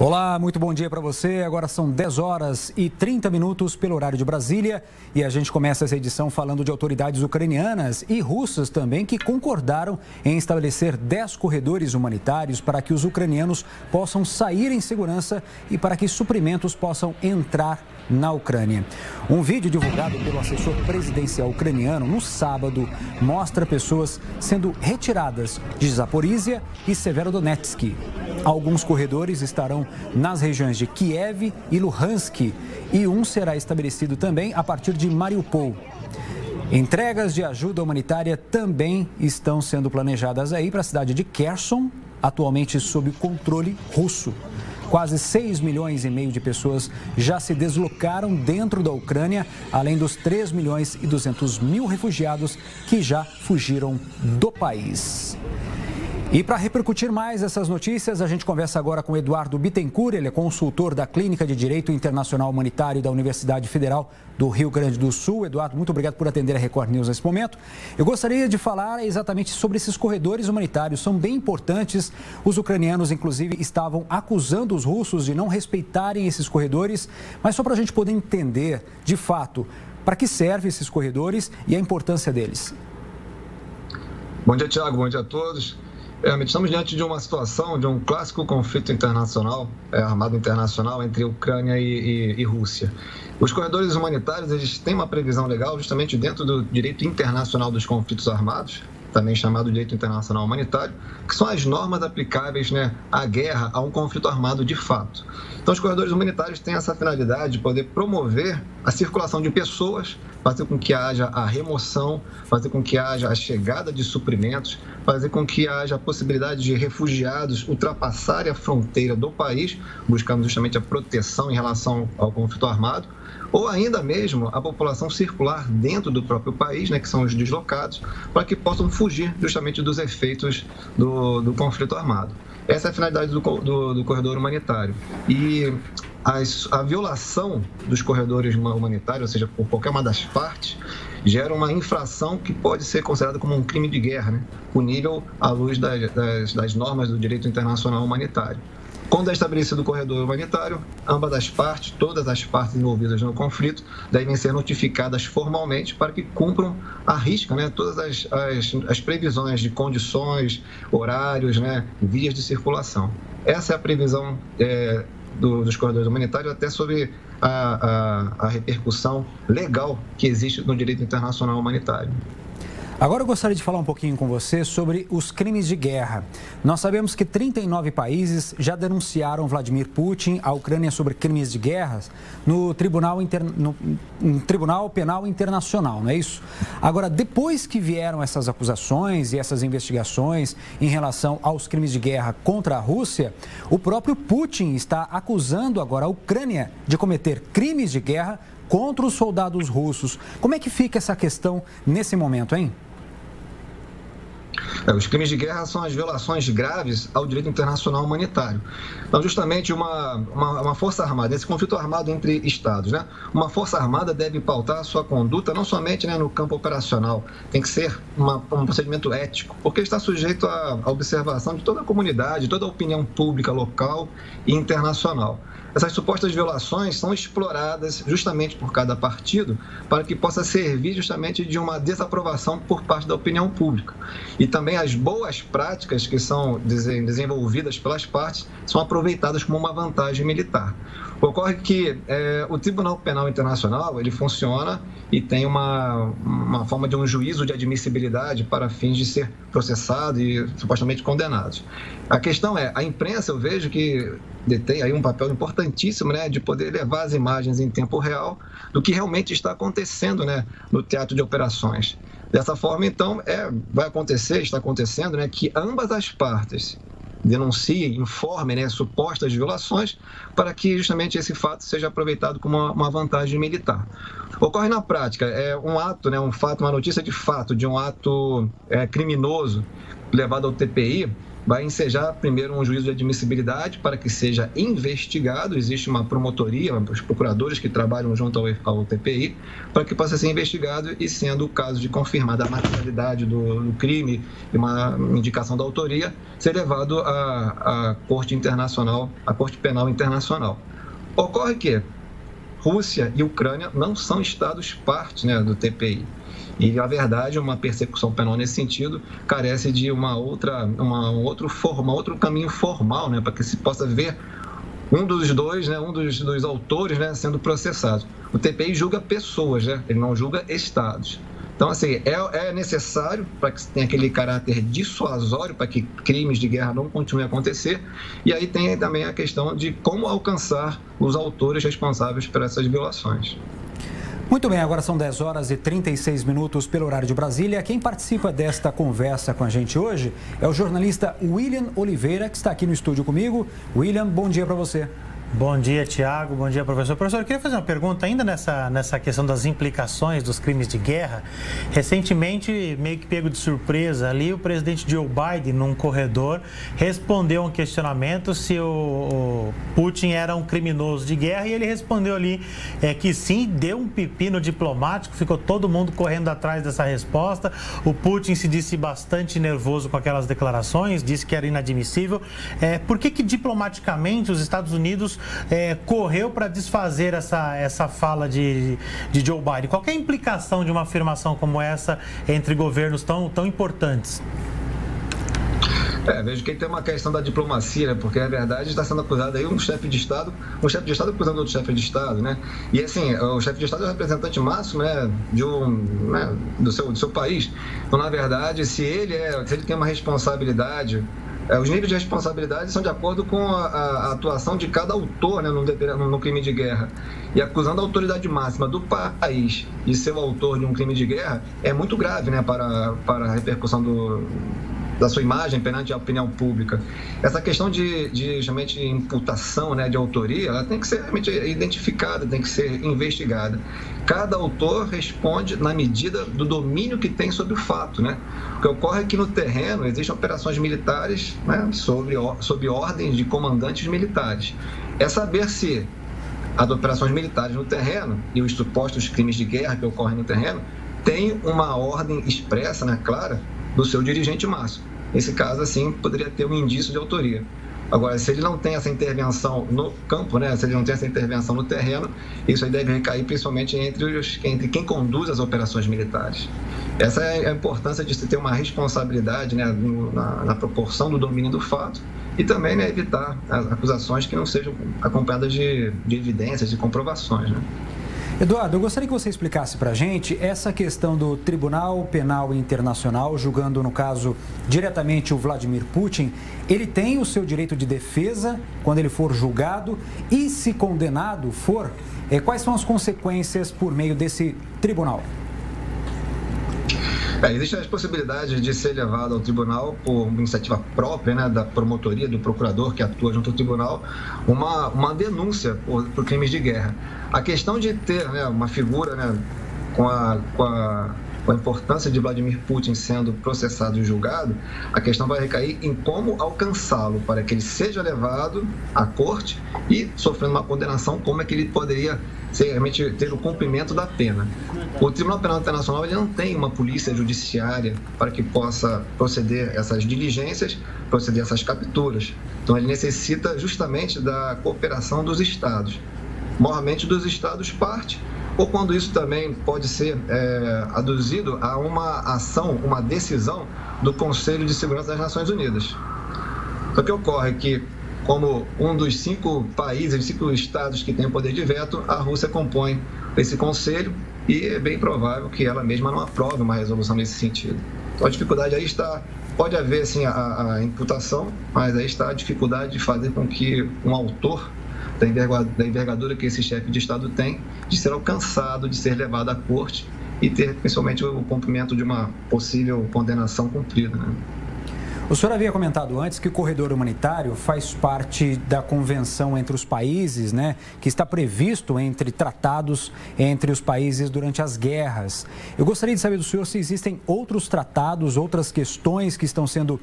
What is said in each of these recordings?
Olá, muito bom dia para você. Agora são 10 horas e 30 minutos pelo horário de Brasília e a gente começa essa edição falando de autoridades ucranianas e russas também que concordaram em estabelecer 10 corredores humanitários para que os ucranianos possam sair em segurança e para que suprimentos possam entrar na Ucrânia. Um vídeo divulgado pelo assessor presidencial ucraniano no sábado mostra pessoas sendo retiradas de Zaporísia e Severodonetsk. Alguns corredores estarão nas regiões de Kiev e Luhansk e um será estabelecido também a partir de Mariupol. Entregas de ajuda humanitária também estão sendo planejadas aí para a cidade de Kherson, atualmente sob controle russo. Quase 6 milhões e meio de pessoas já se deslocaram dentro da Ucrânia, além dos 3 milhões e 200 mil refugiados que já fugiram do país. E para repercutir mais essas notícias, a gente conversa agora com Eduardo Bittencourt, ele é consultor da Clínica de Direito Internacional Humanitário da Universidade Federal do Rio Grande do Sul. Eduardo, muito obrigado por atender a Record News nesse momento. Eu gostaria de falar exatamente sobre esses corredores humanitários, são bem importantes. Os ucranianos, inclusive, estavam acusando os russos de não respeitarem esses corredores, mas só para a gente poder entender, de fato, para que servem esses corredores e a importância deles. Bom dia, Tiago, bom dia a todos. Estamos diante de uma situação, de um clássico conflito internacional, armado internacional entre Ucrânia e Rússia. Os corredores humanitários, eles têm uma previsão legal justamente dentro do direito internacional dos conflitos armados, também chamado direito internacional humanitário, que são as normas aplicáveis, à guerra, a um conflito armado de fato. Então, os corredores humanitários têm essa finalidade de poder promover a circulação de pessoas, fazer com que haja a remoção, fazer com que haja a chegada de suprimentos, fazer com que haja a possibilidade de refugiados ultrapassarem a fronteira do país, buscando justamente a proteção em relação ao conflito armado, ou ainda mesmo a população circular dentro do próprio país, que são os deslocados, para que possam fugir justamente dos efeitos do conflito armado. Essa é a finalidade do corredor humanitário. E a violação dos corredores humanitários, ou seja, por qualquer uma das partes, gera uma infração que pode ser considerada como um crime de guerra, punível à luz das normas do direito internacional humanitário. Quando é estabelecido o corredor humanitário, ambas as partes, todas as partes envolvidas no conflito, devem ser notificadas formalmente para que cumpram à risca todas as previsões de condições, horários, vias de circulação. Essa é a previsão dos corredores humanitários, até sobre a repercussão legal que existe no direito internacional humanitário. Agora eu gostaria de falar um pouquinho com você sobre os crimes de guerra. Nós sabemos que 39 países já denunciaram Vladimir Putin, a Ucrânia, sobre crimes de guerra no Tribunal Penal Internacional, não é isso? Agora, depois que vieram essas acusações e essas investigações em relação aos crimes de guerra contra a Rússia, o próprio Putin está acusando agora a Ucrânia de cometer crimes de guerra contra os soldados russos. Como é que fica essa questão nesse momento, hein? Os crimes de guerra são as violações graves ao direito internacional humanitário. Então, justamente, uma força armada, esse conflito armado entre estados, uma força armada deve pautar a sua conduta não somente no campo operacional, tem que ser um procedimento ético, porque está sujeito à observação de toda a comunidade, toda a opinião pública local e internacional. Essas supostas violações são exploradas justamente por cada partido para que possa servir justamente de uma desaprovação por parte da opinião pública. E também as boas práticas que são desenvolvidas pelas partes são aproveitadas como uma vantagem militar. Ocorre que o Tribunal Penal Internacional ele funciona e tem uma forma de um juízo de admissibilidade para fins de ser processado e supostamente condenado. A questão é, a imprensa eu vejo que detém aí um papel importantíssimo, de poder levar as imagens em tempo real do que realmente está acontecendo, no teatro de operações. Dessa forma, então, está acontecendo, que ambas as partes denunciem, informem, supostas violações, para que justamente esse fato seja aproveitado como uma vantagem militar. Ocorre na prática, um ato, uma notícia de fato de um ato criminoso levado ao TPI, vai ensejar primeiro um juízo de admissibilidade para que seja investigado. Existe uma promotoria, os procuradores que trabalham junto ao TPI, para que possa ser investigado e, sendo o caso de confirmada a materialidade do crime e uma indicação da autoria, ser levado à Corte Internacional, à Corte Penal Internacional. Ocorre que Rússia e Ucrânia não são estados partes, né, do TPI. E, na verdade, uma persecução penal nesse sentido carece de um outro caminho formal, né, para que se possa ver um dos dois, né, um dos autores, né, sendo processado. O TPI julga pessoas, né, ele não julga estados. Então, assim, é necessário para que tenha aquele caráter dissuasório, para que crimes de guerra não continuem a acontecer. E aí tem também a questão de como alcançar os autores responsáveis por essas violações. Muito bem, agora são 10 horas e 36 minutos pelo horário de Brasília. Quem participa desta conversa com a gente hoje é o jornalista William Oliveira, que está aqui no estúdio comigo. William, bom dia para você. Bom dia, Tiago. Bom dia, professor. Professor, eu queria fazer uma pergunta ainda nessa questão das implicações dos crimes de guerra. Recentemente, meio que pego de surpresa ali, o presidente Joe Biden, num corredor, respondeu a um questionamento se o Putin era um criminoso de guerra, e ele respondeu ali que sim, deu um pepino diplomático, ficou todo mundo correndo atrás dessa resposta. O Putin se disse bastante nervoso com aquelas declarações, disse que era inadmissível. Por que diplomaticamente os Estados Unidos correu para desfazer essa fala de Joe Biden? Qual que é a implicação de uma afirmação como essa entre governos tão importantes? Vejo que tem uma questão da diplomacia, né? Porque, na verdade, está sendo acusado aí um chefe de Estado acusando outro chefe de Estado, né? E, assim, o chefe de Estado é o representante máximo, né, do seu país. Então, na verdade, se ele tem uma responsabilidade, os níveis de responsabilidade são de acordo com a atuação de cada autor, né, no crime de guerra. E acusando a autoridade máxima do país de ser o autor de um crime de guerra é muito grave, né, para a repercussão da sua imagem perante a opinião pública. Essa questão de justamente imputação, né, de autoria, ela tem que ser realmente identificada, tem que ser investigada. Cada autor responde na medida do domínio que tem sobre o fato, né? O que ocorre é que no terreno existem operações militares, né, sob ordens de comandantes militares. É saber se as operações militares no terreno e os supostos crimes de guerra que ocorrem no terreno têm uma ordem expressa, né, clara, do seu dirigente máximo. Nesse caso, assim, poderia ter um indício de autoria. Agora, se ele não tem essa intervenção no campo, né, se ele não tem essa intervenção no terreno, isso aí deve recair principalmente entre quem conduz as operações militares. Essa é a importância de se ter uma responsabilidade, né, na proporção do domínio do fato e também, né, evitar as acusações que não sejam acompanhadas de evidências, de comprovações, né? Eduardo, eu gostaria que você explicasse para a gente essa questão do Tribunal Penal Internacional, julgando, no caso, diretamente o Vladimir Putin. Ele tem o seu direito de defesa quando ele for julgado e, se condenado for, quais são as consequências por meio desse tribunal? Existe a possibilidade de ser levado ao tribunal por iniciativa própria, né, da promotoria, do procurador que atua junto ao tribunal, uma denúncia por crimes de guerra. A questão de ter, né, uma figura, né, com a importância de Vladimir Putin sendo processado e julgado, a questão vai recair em como alcançá-lo para que ele seja levado à corte e, sofrendo uma condenação, como é que ele poderia realmente ter o cumprimento da pena. O Tribunal Penal Internacional ele não tem uma polícia judiciária para que possa proceder essas diligências, proceder essas capturas. Então, ele necessita justamente da cooperação dos Estados, moralmente dos Estados parte, ou quando isso também pode ser aduzido a uma ação, uma decisão do Conselho de Segurança das Nações Unidas. Só que ocorre que, como um dos 5 países, 5 estados que têm poder de veto, a Rússia compõe esse conselho e é bem provável que ela mesma não aprove uma resolução nesse sentido. Então a dificuldade aí está, pode haver sim a imputação, mas aí está a dificuldade de fazer com que um autor da envergadura que esse chefe de Estado tem, de ser alcançado, de ser levado à corte e ter principalmente o cumprimento de uma possível condenação cumprida, né? O senhor havia comentado antes que o corredor humanitário faz parte da convenção entre os países, né, que está previsto entre tratados entre os países durante as guerras. Eu gostaria de saber do senhor se existem outros tratados, outras questões que estão sendo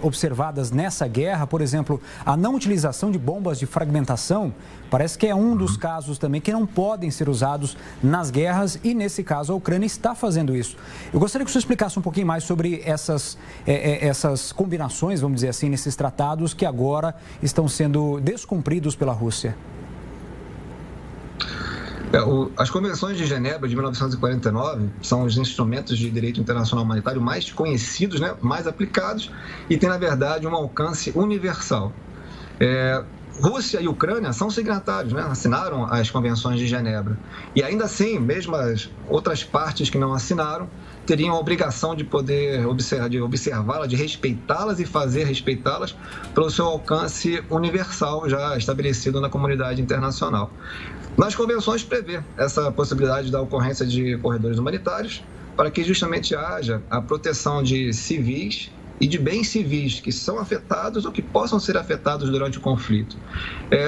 observadas nessa guerra, por exemplo, a não utilização de bombas de fragmentação. Parece que é um dos casos também que não podem ser usados nas guerras e, nesse caso, a Ucrânia está fazendo isso. Eu gostaria que o senhor explicasse um pouquinho mais sobre essas combinações, vamos dizer assim, nesses tratados que agora estão sendo descumpridos pela Rússia. As convenções de Genebra de 1949 são os instrumentos de direito internacional humanitário mais conhecidos, né, mais aplicados e têm, na verdade, um alcance universal. Rússia e Ucrânia são signatários, né? Assinaram as convenções de Genebra. E ainda assim, mesmo as outras partes que não assinaram, teriam a obrigação de poder observá-las, de respeitá-las e fazer respeitá-las pelo seu alcance universal já estabelecido na comunidade internacional. Nas convenções prevê essa possibilidade da ocorrência de corredores humanitários para que justamente haja a proteção de civis e de bens civis que são afetados ou que possam ser afetados durante o conflito.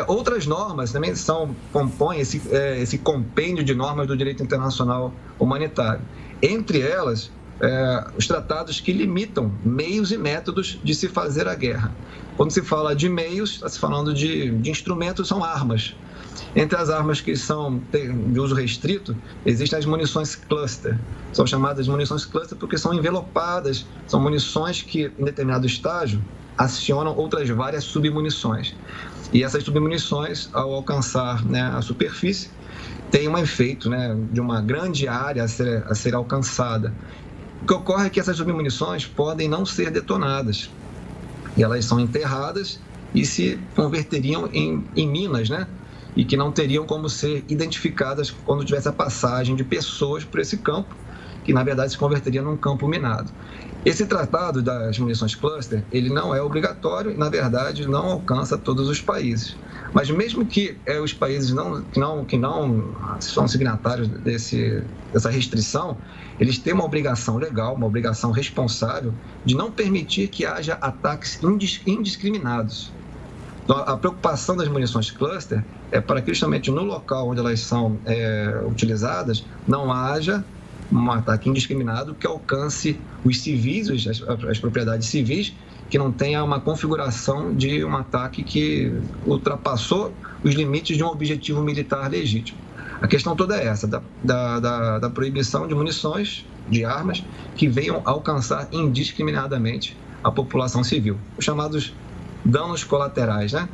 Outras normas também compõem esse compêndio de normas do direito internacional humanitário. Entre elas, os tratados que limitam meios e métodos de se fazer a guerra. Quando se fala de meios, está se falando de instrumentos, são armas. Entre as armas que são de uso restrito, existem as munições cluster. São chamadas de munições cluster porque são envelopadas, são munições que, em determinado estágio, acionam outras várias submunições. E essas submunições, ao alcançar, né, a superfície, têm um efeito, né, de uma grande área a ser alcançada. O que ocorre é que essas submunições podem não ser detonadas. E elas são enterradas e se converteriam em minas, né? E que não teriam como ser identificadas quando tivesse a passagem de pessoas por esse campo, que na verdade se converteria num campo minado. Esse tratado das munições cluster, ele não é obrigatório e, na verdade, não alcança todos os países. Mas mesmo que os países que não são signatários dessa restrição, eles têm uma obrigação legal, uma obrigação responsável de não permitir que haja ataques indiscriminados. Então, a preocupação das munições cluster é para que justamente no local onde elas são utilizadas não haja um ataque indiscriminado que alcance os civis, as propriedades civis, que não tenha uma configuração de um ataque que ultrapassou os limites de um objetivo militar legítimo. A questão toda é essa, da proibição de munições, de armas, que venham alcançar indiscriminadamente a população civil, os chamados danos colaterais, né?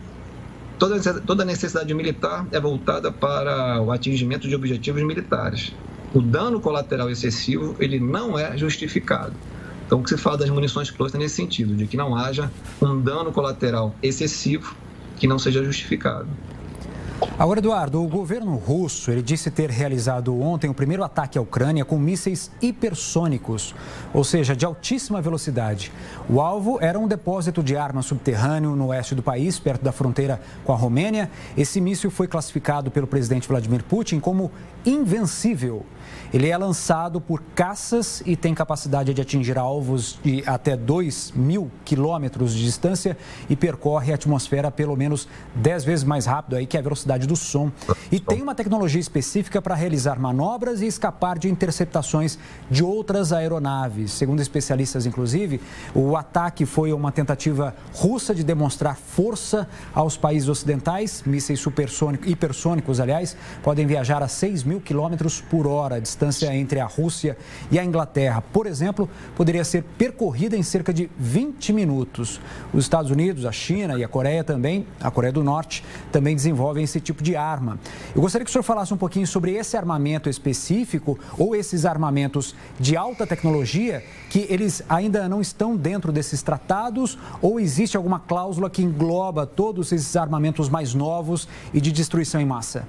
Toda necessidade militar é voltada para o atingimento de objetivos militares. O dano colateral excessivo, ele não é justificado. Então, o que se fala das munições cluster nesse sentido, de que não haja um dano colateral excessivo que não seja justificado. Agora, Eduardo, o governo russo, ele disse ter realizado ontem o primeiro ataque à Ucrânia com mísseis hipersônicos, ou seja, de altíssima velocidade. O alvo era um depósito de armas subterrâneo no oeste do país, perto da fronteira com a Romênia. Esse míssil foi classificado pelo presidente Vladimir Putin como invencível. Ele é lançado por caças e tem capacidade de atingir alvos de até 2.000 quilômetros de distância e percorre a atmosfera pelo menos 10 vezes mais rápido aí que a velocidade do som. E tem uma tecnologia específica para realizar manobras e escapar de interceptações de outras aeronaves. Segundo especialistas, inclusive, o ataque foi uma tentativa russa de demonstrar força aos países ocidentais. Mísseis hipersônicos, aliás, podem viajar a 6.000 quilômetros por hora. A distância entre a Rússia e a Inglaterra, por exemplo, poderia ser percorrida em cerca de 20 minutos. Os Estados Unidos, a China e a Coreia do Norte, também desenvolvem esse tipo de arma. Eu gostaria que o senhor falasse um pouquinho sobre esse armamento específico ou esses armamentos de alta tecnologia que eles ainda não estão dentro desses tratados ou existe alguma cláusula que engloba todos esses armamentos mais novos e de destruição em massa?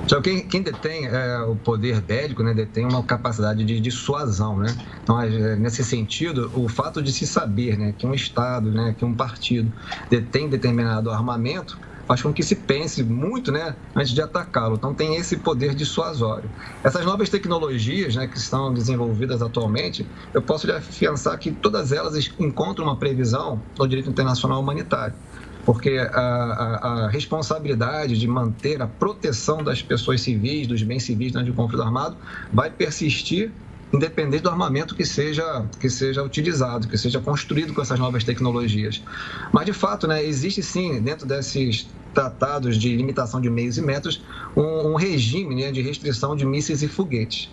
Então, quem detém o poder bélico, né, detém uma capacidade de dissuasão, né? Então, nesse sentido, o fato de se saber, né, que um Estado, né, que um partido detém determinado armamento, faz com que se pense muito, né, antes de atacá-lo. Então, tem esse poder dissuasório. Essas novas tecnologias, né, que estão desenvolvidas atualmente, eu posso lhe afiançar que todas elas encontram uma previsão no direito internacional humanitário, porque a responsabilidade de manter a proteção das pessoas civis, dos bens civis durante o conflito armado, vai persistir independente do armamento que seja utilizado, que seja construído com essas novas tecnologias. Mas, de fato, né, existe sim, dentro desses tratados de limitação de meios e métodos, um regime, né, de restrição de mísseis e foguetes.